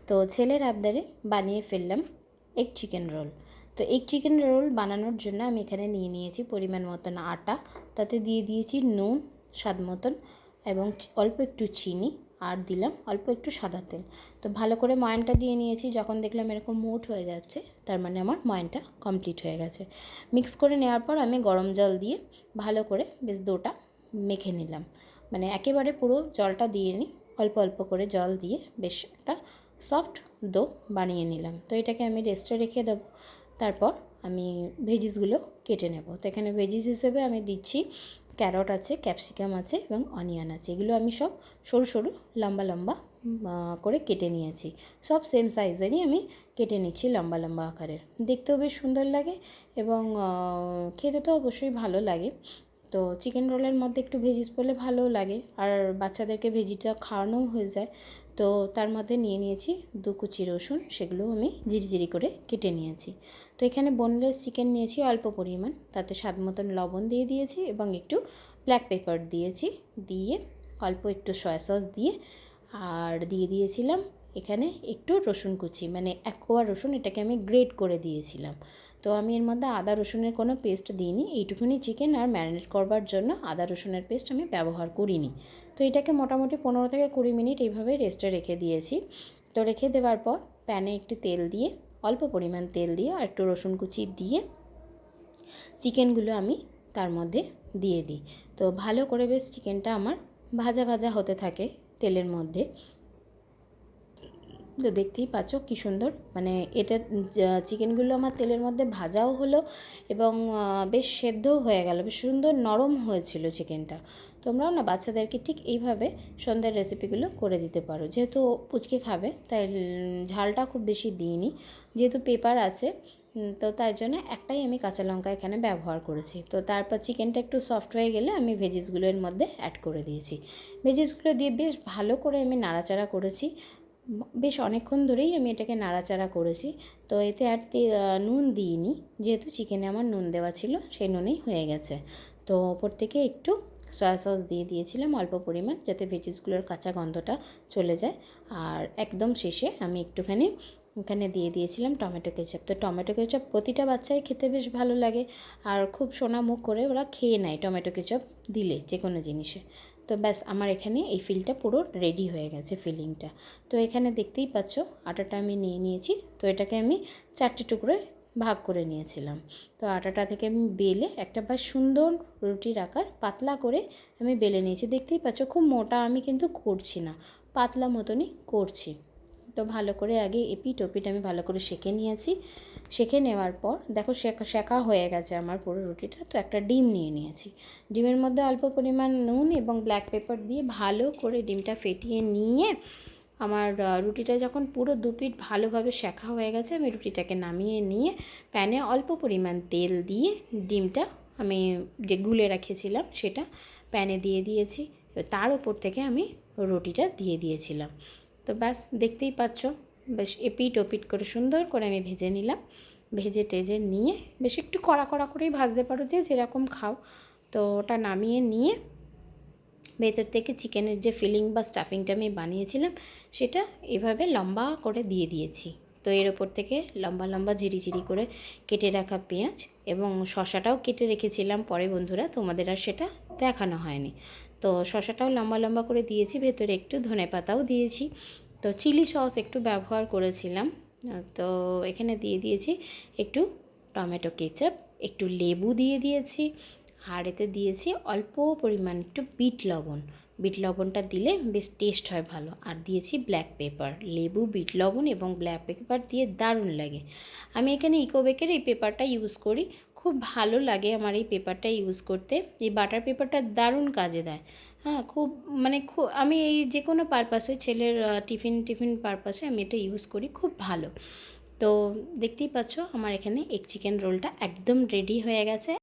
তো ছেলের আবদারে বানিয়ে ফেললাম এগ চিকেন রোল। তো এগ চিকেন রোল বানানোর জন্য আমি এখানে নিয়ে নিয়েছি পরিমাণ মতন আটা, তাতে দিয়ে দিয়েছি নুন স্বাদ মতন এবং অল্প একটু চিনি, আর দিলাম অল্প একটু সাদা তেল। তো ভালো করে ময়ানটা দিয়ে নিয়েছি। যখন দেখলাম এরকম মুঠ হয়ে যাচ্ছে, তার মানে আমার ময়ানটা কমপ্লিট হয়ে গেছে। মিক্স করে নেওয়ার পর আমি গরম জল দিয়ে ভালো করে বেশ ডোটা মেখে নিলাম। মানে একেবারে পুরো জলটা দিয়ে নিই, অল্প অল্প করে জল দিয়ে বেশ একটা সফট ডো বানিয়ে নিলাম। তো এটাকে আমি রেস্টে রেখে দেবো। তারপর আমি ভেজিসগুলো কেটে নেব। তো এখানে ভেজিস হিসেবে আমি দিচ্ছি ক্যারট আছে, ক্যাপসিকাম আছে এবং অনিয়ন আছে। এগুলো আমি সব সরু সরু লম্বা লম্বা করে কেটে নিয়েছি। সব সেম সাইজেরই আমি কেটে নিচ্ছি লম্বা লম্বা আকারের। দেখতেও বেশ সুন্দর লাগে এবং খেতে তো অবশ্যই ভালো লাগে। তো চিকেন রোলের মধ্যে একটু ভেজিস পড়লে ভালোও লাগে, আর বাচ্চাদেরকে ভেজিটা খাওয়ানোও হয়ে যায়। তো তার মধ্যে নিয়ে নিয়েছি 2 কুচি রসুন, সেগুলো আমি জিরি করে কেটে নিয়েছি। তো এখানে বোনলেস চিকেন নিয়েছি অল্প পরিমাণ, তাতে স্বাদ মতন লবণ দিয়ে দিয়েছি এবং একটু ব্ল্যাক পেপার দিয়েছি, দিয়ে অল্প একটু সয়া সস দিয়ে, আর দিয়ে দিয়েছিলাম এখানে একটু রসুন কুচি, মানে 1 কোয়া রসুন, এটাকে আমি গ্রেট করে দিয়েছিলাম। তো আমি এর মধ্যে আদা রসুনের কোনো পেস্ট দিইনি। এইটুকুনি চিকেন আর ম্যারিনেট করবার জন্য আদা রসুনের পেস্ট আমি ব্যবহার করিনি। তো এটাকে মোটামুটি 15 থেকে 20 মিনিট এইভাবে রেস্টে রেখে দিয়েছি। তো রেখে দেওয়ার পর প্যানে একটু তেল দিয়ে, অল্প পরিমাণ তেল দিয়ে আর একটু রসুন কুচি দিয়ে চিকেনগুলো আমি তার মধ্যে দিয়ে দিই। তো ভালো করে বেশ চিকেনটা আমার ভাজা ভাজা হতে থাকে তেলের মধ্যে। তো দেখতেই পাচ্ছ কী সুন্দর, মানে এটা চিকেনগুলো আমার তেলের মধ্যে ভাজাও হলো এবং বেশ সেদ্ধও হয়ে গেল, বেশ সুন্দর নরম হয়েছিল চিকেনটা। তোমরাও না বাচ্চাদেরকে ঠিক এইভাবে সন্ধ্যার রেসিপিগুলো করে দিতে পারো। যেহেতু পুচকে খাবে তাই ঝালটা খুব বেশি দিইনি, যেহেতু পেপার আছে। তো তার জন্য একটাই আমি কাঁচা লঙ্কা এখানে ব্যবহার করেছি। তো তারপর চিকেনটা একটু সফট হয়ে গেলে আমি ভেজিসগুলো এর মধ্যে অ্যাড করে দিয়েছি। ভেজিসগুলো দিয়ে বেশ ভালো করে আমি নাড়াচাড়া করেছি। বেশ অনেকক্ষণ ধরেই আমি এটাকে নাড়াচাড়া করেছি। তো এতে আর নুন দিইনি, যেহেতু চিকেনে আমার নুন দেওয়া ছিল, সেই নুনেই হয়ে গেছে। তো ওপর থেকে একটু সয়া সস দিয়ে দিয়েছিলাম অল্প পরিমাণ, যাতে ভেজিসগুলোর কাঁচা গন্ধটা চলে যায়। আর একদম শেষে আমি একটুখানি এখানে দিয়ে দিয়েছিলাম টমেটো কেচাপ। তো টমেটো কেচাপ প্রতিটা বাচ্চাই খেতে বেশ ভালো লাগে, আর খুব সোনামুখ করে ওরা খেয়ে নেয় টমেটো কেচাপ দিলে যে কোনো জিনিসে। তো ব্যাস আমার এখানে এই ফিলটা পুরো রেডি হয়ে গেছে, ফিলিংটা। তো এখানে দেখতেই পাচ্ছ আটাটা আমি নিয়ে নিয়েছি। তো এটাকে আমি 4টে টুকরোয় ভাগ করে নিয়েছিলাম। তো আটাটা থেকে আমি বেলে একটা বেশ সুন্দর রুটির আকার পাতলা করে আমি বেলে নিয়েছি। দেখতেই পাচ্ছ খুব মোটা আমি কিন্তু করছি না, পাতলা মতনই করছি। তো ভালো করে আগে এপিট ওপিট আমি ভালো করে সেঁকে নিয়েছি। সেঁকে নেওয়ার পর দেখো সেঁকা হয়ে গেছে আমার পুরো রুটিটা। তো একটা ডিম নিয়ে নিয়েছি। ডিমের মধ্যে অল্প পরিমাণ নুন এবং ব্ল্যাক পেপার দিয়ে ভালো করে ডিমটা ফেটিয়ে নিয়ে, আমার রুটিটা যখন পুরো 2 পিঠ ভালোভাবে সেঁকা হয়ে গেছে, আমি রুটিটাকে নামিয়ে নিয়ে প্যানে অল্প পরিমাণ তেল দিয়ে ডিমটা আমি যে গুলে রেখেছিলাম সেটা প্যানে দিয়ে দিয়েছি। তার উপর থেকে আমি রুটিটা দিয়ে দিয়েছিলাম। তো ব্যাস দেখতেই পাচ্ছ বেশ এপিট ওপিট করে সুন্দর করে আমি ভেজে নিলাম। ভেজে টেজে নিয়ে বেশ একটু কড়া কড়া করেই ভাজতে পারো, যে যেরকম খাও। তো ওটা নামিয়ে নিয়ে ভেতর থেকে চিকেনের যে ফিলিং বা স্টাফিংটা আমি বানিয়েছিলাম সেটা এভাবে লম্বা করে দিয়ে দিয়েছি। তো এর ওপর থেকে লম্বা লম্বা ঝিরি করে কেটে রাখা পেঁয়াজ এবং শসাটাও কেটে রেখেছিলাম পরে বন্ধুরা, তোমাদের আর সেটা দেখানো হয়নি। তো শসাটাও লম্বা লম্বা করে দিয়েছি, ভেতরে একটু ধনেপাতাও দিয়েছি। তো চিলি সস একটু ব্যবহার করেছিলাম। তো এখানে দিয়ে দিয়েছি একটু টমেটো কেচাপ, একটু লেবু দিয়ে দিয়েছি, আর এতে দিয়েছি অল্প পরিমাণ একটু বিট লবণ। বিট লবণটা দিলে বেশ টেস্ট হয় ভালো। আর দিয়েছি ব্ল্যাক পেপার। লেবু, বিট লবণ এবং ব্ল্যাক পেপার দিয়ে দারুণ লাগে। আমি এখানে ইকোবেকের এই পেপারটা ইউজ করি, খুব ভালো লাগে আমার এই পেপারটা ইউজ করতে। এই বাটার পেপারটা দারুণ কাজে দেয়। হ্যাঁ, খুব মানে আমি এই যে কোনো পারপাসে, ছেলের টিফিন পারপাসে আমি এটা ইউজ করি, খুব ভালো। তো দেখতেই পাচ্ছ আমার এখানে এগ চিকেন রোলটা একদম রেডি হয়ে গেছে।